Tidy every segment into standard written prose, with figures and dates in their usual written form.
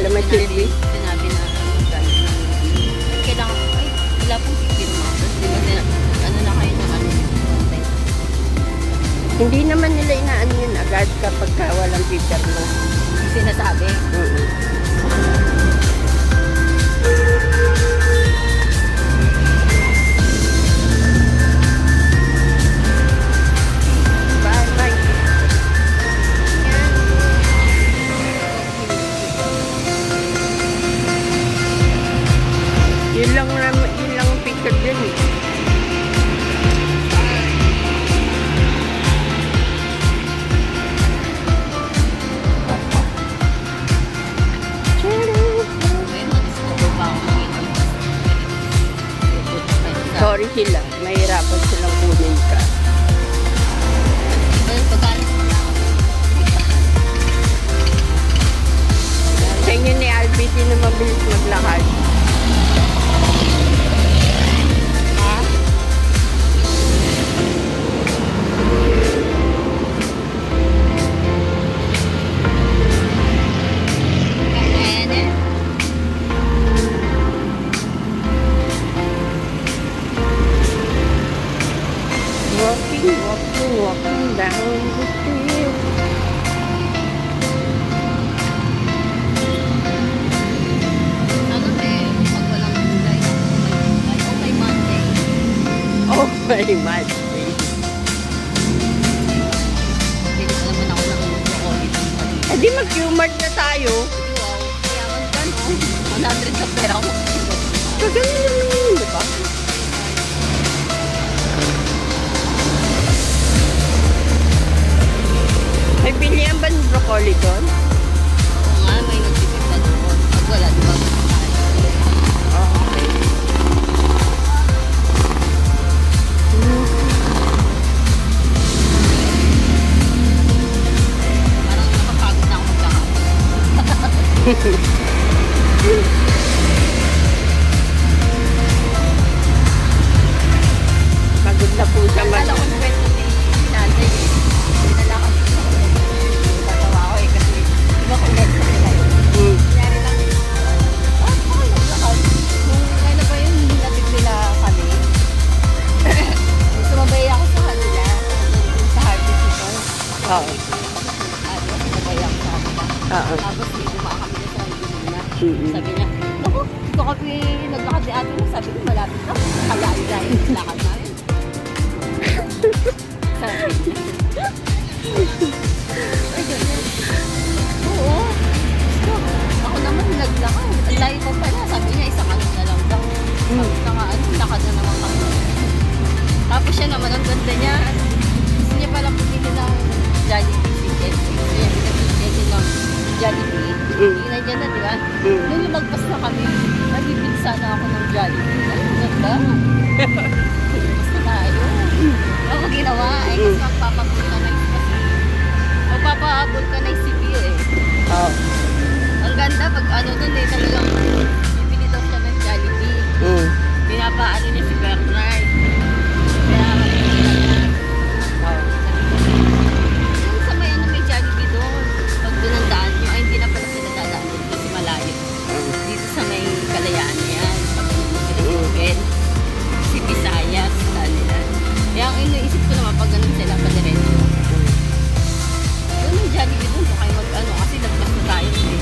Wala naman silbi. Sinabi na magalit na. Kailangan ko, ay, wala pong pipirma. Tapos di ba, ano na kayo naman? Hindi naman nila inaano yun agad kapag walang paper mo. Sinasabi. Bye-bye. Yun lang ang picture dyan eh. Sorry sila, mahirapan silang kunin ka. Sa inyo ni Albie, di na mabilis maglakad. Walking down the street. Ano eh, pag walang gulay, okay Monday. Oh my God. Bili ko naman ako ng broccoli. Eh di mag-humart na tayo. Wow, kayaman ka no? 100 na pera ko. Kagano naman yun, di ba? May pilihan ba ng broccoli doon? Oo nga, may nagsisip na doon. Pag wala, di ba? Oh, okay. Parang nakapagod na ako magkakapag. Pagod na po sa Nalala ko kwento ni Nanay eh. Dinala kami sa tatawa ko eh kasi di ba kwento nila yun? Nangyari lang eh. Bakit naglakad? Nung ano ba yun, hindi natin nila kami. Sumabay ako sa kanila. Sa harvest ito. Oo. Sumabay ako sa kanila. Oo. Tapos may dumaan kami na sa Luna. Mm-mm. Sabi niya, naku, ito kami naglakad ni ate mo. Sabi ko, malapit na. Kalayo-layo yung lakad namin. Sabi niya. Ay, ganyan. Oo. So, ako naman naglakad. Ang layo pa pala. Sabi niya, isang ano na lang daw. Sabi na nga, lakad na naman kami. Tapos siya naman, ang ganda niya. Gusto niya palang bumili ng Jollibee chicken. Gusto niya pinag-chicken ng Jollibee. Tingnan niya na, di ba? Nung lumagpas na kami, nabibig sana ako ng Jollibee. Ay, ang ganda. Lumagpas na tayo. Ako ginawa, eh, kasi magpapavulcanize si Pio eh. Oo. Ang ganda, pag ano dun eh, talagang bibili daw siya ng Jollibee. Pinapaano niya si Bernard. Kaya yung sa may ano may Jollibee doon, pag doon ang daan nyo, ay hindi na pala sila dadaan doon kasi malayo. Dito sa may Kalayaan yan, pag Pilipinas, si Visayas, kanila. Kaya ang iniisip ko naman pag ganun sila padiretso. Doon ang Jollibee doon, so kayo mag-ano, kasi nagpas na tayo eh.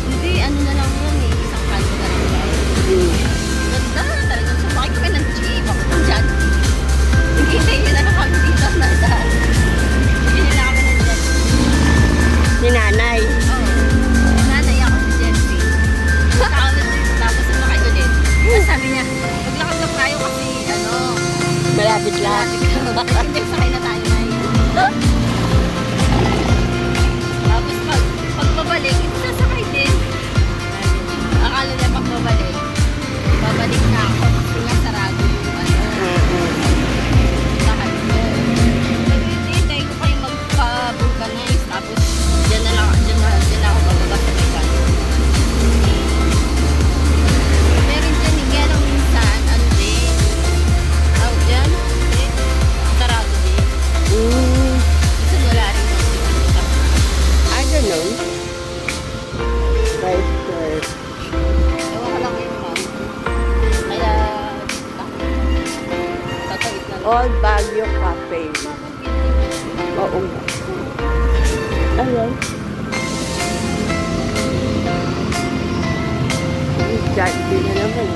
Hindi, ano na lang yun eh, isang kanto na lang tayo. Ganda, talagang sumakay kami ng jeep. Oo nga. Ayan. Jollibee na naman.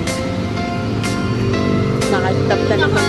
Nakastop na naman.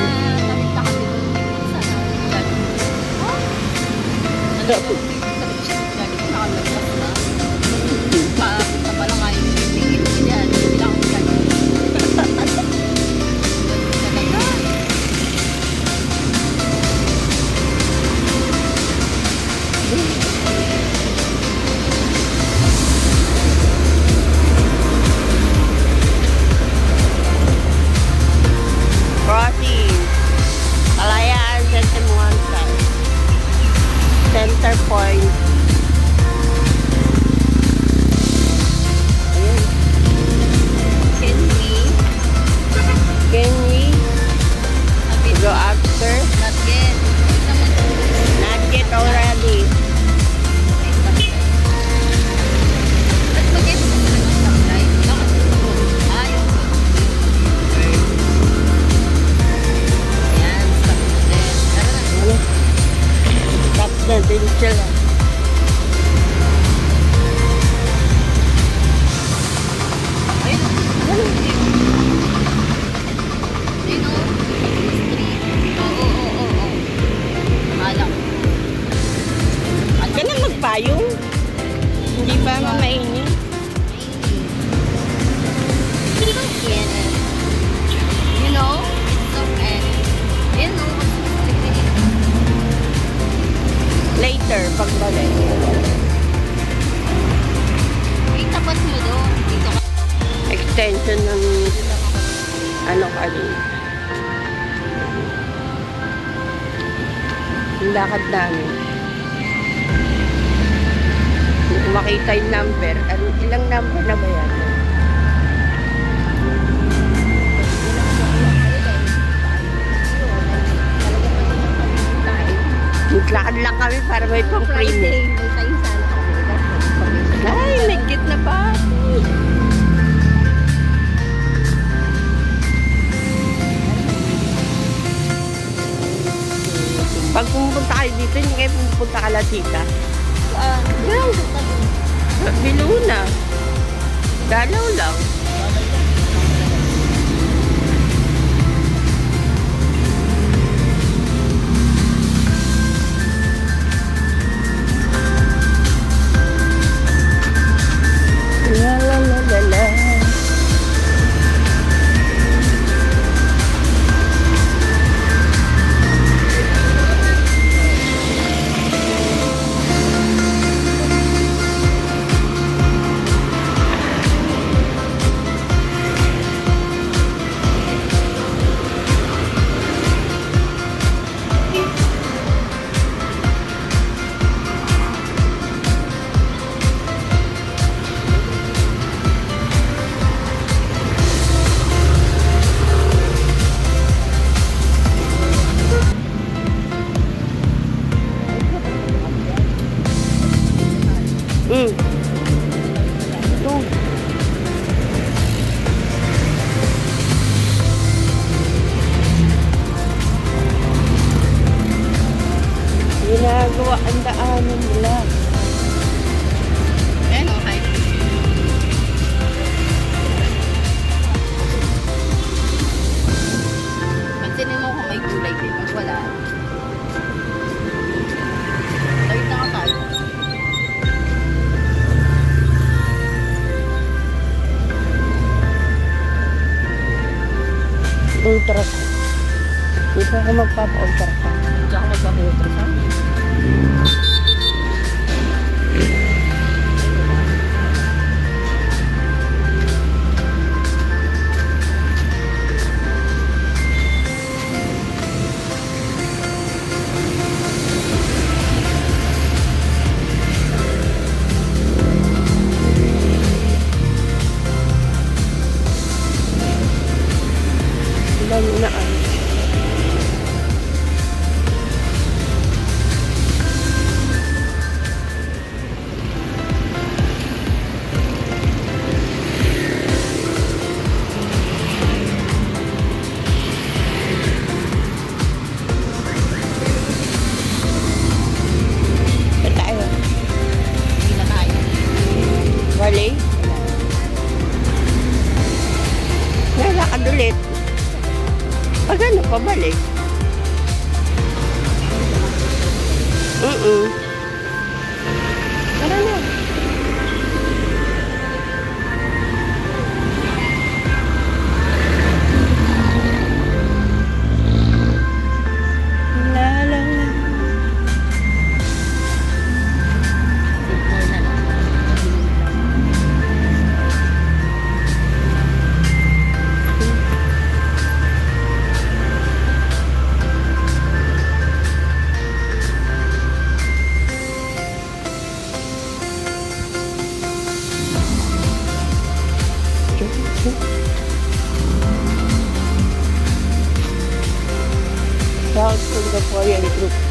Crossing. Kalayaan, Sentimuanta. Center point. Ayan. Can we go after? Not yet. Not yet already. Ba't mag-get mo sa stoplight? Yung ayan, stop mo din. Tara na. Stop na din sila. Ayun. Ayun o. Street. Oo. Akala ko. Ka na magpayong? Hindi ba mamainin? You know, it's so you know, Later, pagbalik. tapat mo doon. Dito ka. Extension ng ano kanina. Yung lakad namin. Hindi ko makita yung number. Ilang number na ba yan? Naglakad lang kami para may pang-premium. Ay, may cute na pa. Pag pumunta kayo dito, hindi kayo pumunta ka Latita. Biluna. Dalaw lang. La la la la la. Ginagawa ang daanan nila. Ayan o, hi. Pansinin mo kung may gulay din. Pag wala. Tawid na ka tayo. Ultra. Dito ako magpapa-ultra. Diyan ako magpapulotro sa amin. Dami na ano. Tara na. La la la. Signal na lang. Shout to the Korean group.